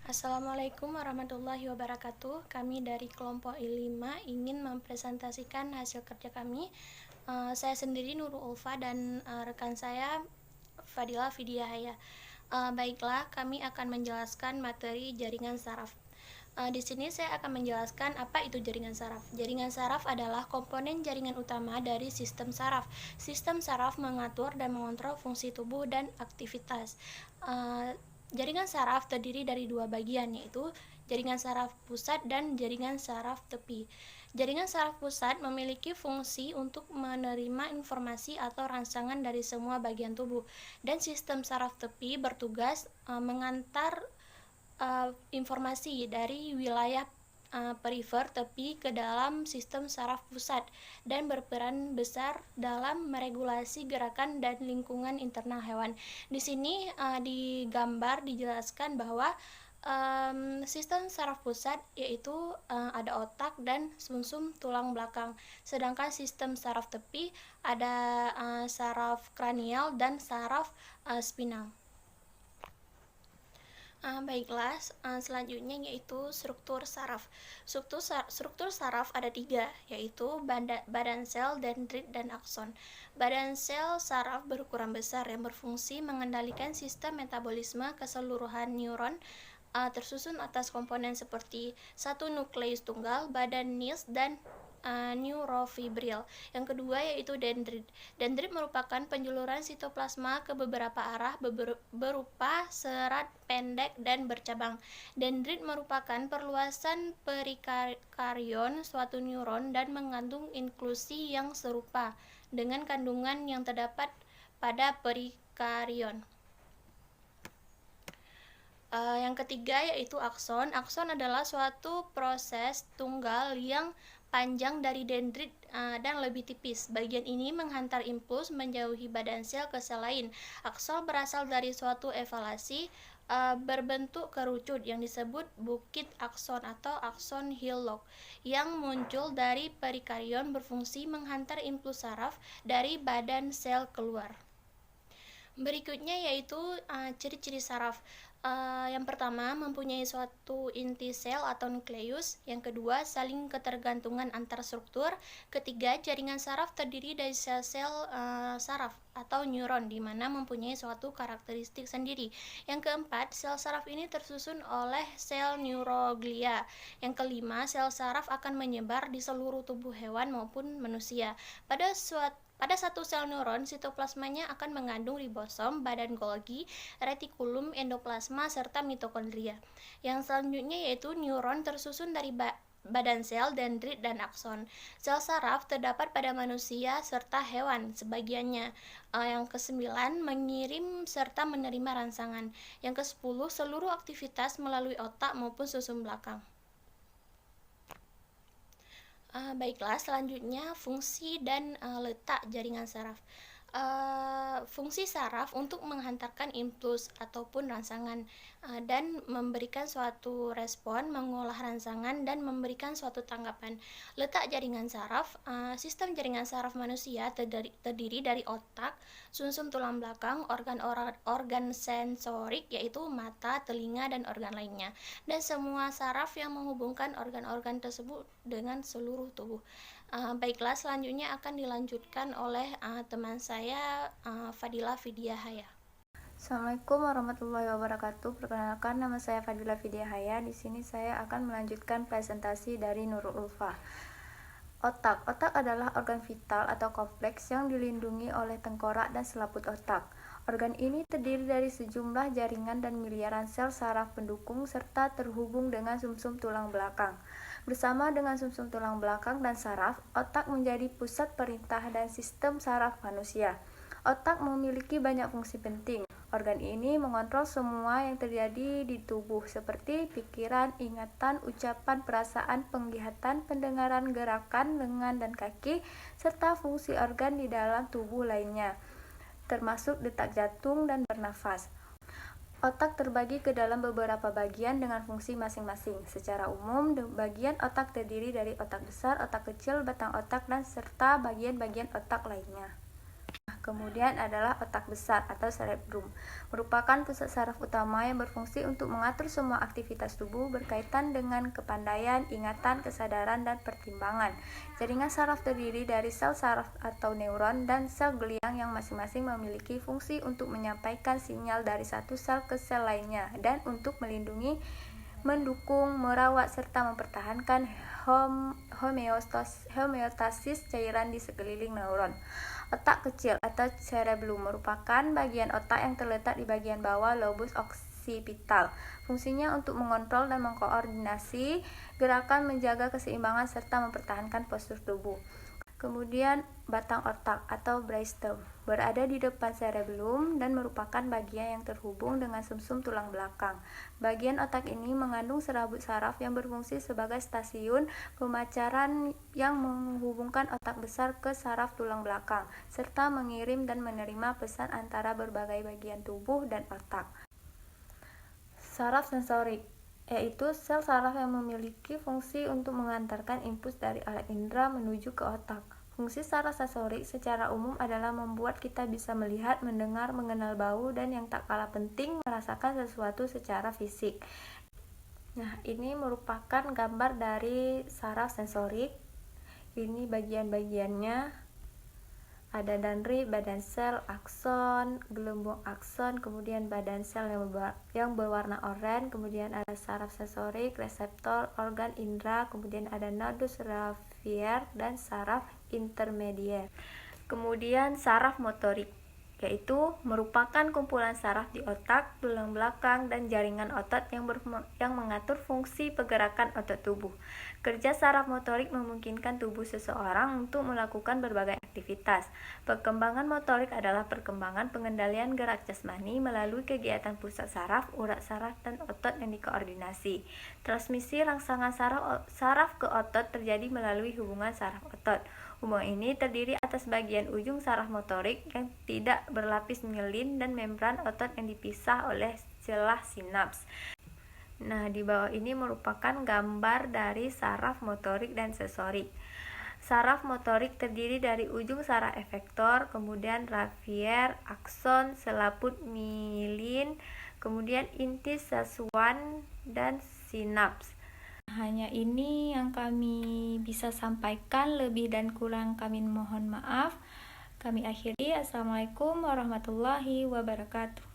Assalamualaikum warahmatullahi wabarakatuh. Kami dari kelompok I5 ingin mempresentasikan hasil kerja kami. Saya sendiri Nurul Ulfa dan rekan saya Fadila Fidiahaya. Baiklah, kami akan menjelaskan materi jaringan saraf. Di sini saya akan menjelaskan apa itu jaringan saraf. Jaringan saraf adalah komponen jaringan utama dari sistem saraf. Sistem saraf mengatur dan mengontrol fungsi tubuh dan aktivitas. Jaringan saraf terdiri dari dua bagian, yaitu jaringan saraf pusat dan jaringan saraf tepi. Jaringan saraf pusat memiliki fungsi untuk menerima informasi atau rangsangan dari semua bagian tubuh, dan sistem saraf tepi bertugas mengantar informasi dari wilayah perifer tepi ke dalam sistem saraf pusat dan berperan besar dalam meregulasi gerakan dan lingkungan internal hewan. Di sini di gambar dijelaskan bahwa sistem saraf pusat yaitu ada otak dan sumsum tulang belakang, sedangkan sistem saraf tepi ada saraf kranial dan saraf spinal. Baiklah, selanjutnya yaitu struktur saraf. Struktur saraf ada tiga, yaitu badan sel, dendrit, dan akson. Badan sel saraf berukuran besar yang berfungsi mengendalikan sistem metabolisme keseluruhan neuron, tersusun atas komponen seperti satu nukleus tunggal, badan nis, dan neurofibril. Yang kedua yaitu dendrit. Dendrit merupakan penjuluran sitoplasma ke beberapa arah berupa serat pendek dan bercabang. Dendrit merupakan perluasan perikarion suatu neuron dan mengandung inklusi yang serupa dengan kandungan yang terdapat pada perikarion. Yang ketiga yaitu akson. Akson adalah suatu proses tunggal yang panjang dari dendrit dan lebih tipis. Bagian ini menghantar impuls menjauhi badan sel ke sel lain. Akson berasal dari suatu evaluasi berbentuk kerucut yang disebut bukit akson atau akson hillock yang muncul dari perikarion berfungsi menghantar impuls saraf dari badan sel keluar. Berikutnya yaitu ciri-ciri saraf. Yang pertama, mempunyai suatu inti sel atau nukleus. Yang kedua, saling ketergantungan antar struktur. Ketiga, jaringan saraf terdiri dari sel-sel saraf atau neuron, di mana mempunyai suatu karakteristik sendiri. Yang keempat, sel saraf ini tersusun oleh sel neuroglia. Yang kelima, sel saraf akan menyebar di seluruh tubuh hewan maupun manusia. Pada satu sel neuron, sitoplasmanya akan mengandung ribosom, badan Golgi, retikulum, endoplasma, serta mitokondria. Yang selanjutnya yaitu neuron tersusun dari badan sel, dendrit, dan akson. Sel saraf terdapat pada manusia serta hewan sebagiannya. Yang ke-9, mengirim serta menerima rangsangan. Yang ke-10, seluruh aktivitas melalui otak maupun sumsum belakang. Baiklah, selanjutnya fungsi dan letak jaringan saraf. Fungsi saraf untuk menghantarkan impuls ataupun rangsangan dan memberikan suatu respon, mengolah rangsangan, dan memberikan suatu tanggapan. Letak jaringan saraf. Sistem jaringan saraf manusia terdiri dari otak, sumsum tulang belakang, organ sensorik yaitu mata, telinga, dan organ lainnya, dan semua saraf yang menghubungkan organ-organ tersebut dengan seluruh tubuh. Baiklah, selanjutnya akan dilanjutkan oleh teman saya Fadila Fidiahaya. Assalamualaikum warahmatullahi wabarakatuh. Perkenalkan, nama saya Fadila Fidiahaya. Di sini saya akan melanjutkan presentasi dari Nurul Ulfa. Otak adalah organ vital atau kompleks yang dilindungi oleh tengkorak dan selaput otak. Organ ini terdiri dari sejumlah jaringan dan miliaran sel saraf pendukung serta terhubung dengan sumsum tulang belakang. Bersama dengan sumsum tulang belakang dan saraf, otak menjadi pusat perintah dan sistem saraf manusia. Otak memiliki banyak fungsi penting. Organ ini mengontrol semua yang terjadi di tubuh seperti pikiran, ingatan, ucapan, perasaan, penglihatan, pendengaran, gerakan lengan dan kaki, serta fungsi organ di dalam tubuh lainnya, termasuk detak jantung dan bernafas. Otak terbagi ke dalam beberapa bagian dengan fungsi masing-masing. Secara umum, bagian otak terdiri dari otak besar, otak kecil, batang otak, dan serta bagian-bagian otak lainnya. Kemudian adalah otak besar atau cerebrum, merupakan pusat saraf utama yang berfungsi untuk mengatur semua aktivitas tubuh berkaitan dengan kepandaian, ingatan, kesadaran, dan pertimbangan. Jaringan saraf terdiri dari sel saraf atau neuron dan sel gliang yang masing-masing memiliki fungsi untuk menyampaikan sinyal dari satu sel ke sel lainnya dan untuk melindungi, mendukung, merawat, serta mempertahankan homeostasis cairan di sekeliling neuron. Otak kecil atau cerebellum merupakan bagian otak yang terletak di bagian bawah lobus occipital. Fungsinya untuk mengontrol dan mengkoordinasi gerakan, menjaga keseimbangan, serta mempertahankan postur tubuh. Kemudian batang otak atau brainstem berada di depan cerebellum dan merupakan bagian yang terhubung dengan sumsum tulang belakang. Bagian otak ini mengandung serabut saraf yang berfungsi sebagai stasiun pemacaran yang menghubungkan otak besar ke saraf tulang belakang, serta mengirim dan menerima pesan antara berbagai bagian tubuh dan otak. Saraf sensorik yaitu sel saraf yang memiliki fungsi untuk mengantarkan impuls dari alat indera menuju ke otak. Fungsi saraf sensorik secara umum adalah membuat kita bisa melihat, mendengar, mengenal bau, dan yang tak kalah penting, merasakan sesuatu secara fisik. Nah, ini merupakan gambar dari saraf sensorik. Ini bagian-bagiannya. Ada dendrit, badan sel, akson, gelembung akson, kemudian badan sel yang berwarna oranye, kemudian ada saraf sensorik, reseptor, organ indera, kemudian ada nodus raffier dan saraf intermedier. Kemudian saraf motorik, yaitu merupakan kumpulan saraf di otak, tulang belakang, dan jaringan otot yang mengatur fungsi pergerakan otot tubuh. Kerja saraf motorik memungkinkan tubuh seseorang untuk melakukan berbagai aktivitas. Perkembangan motorik adalah perkembangan pengendalian gerak jasmani melalui kegiatan pusat saraf, urat saraf, dan otot yang dikoordinasi. Transmisi rangsangan saraf ke otot terjadi melalui hubungan saraf otot. Hubungan ini terdiri atas bagian ujung saraf motorik yang tidak berlapis myelin dan membran otot yang dipisah oleh celah sinaps. Nah, di bawah ini merupakan gambar dari saraf motorik dan sensorik. Saraf motorik terdiri dari ujung saraf efektor, kemudian raffier, akson, selaput myelin, kemudian inti sasuan, dan sinaps. Hanya ini yang kami bisa sampaikan, lebih dan kurang kami mohon maaf. Kami akhiri. Assalamualaikum warahmatullahi wabarakatuh.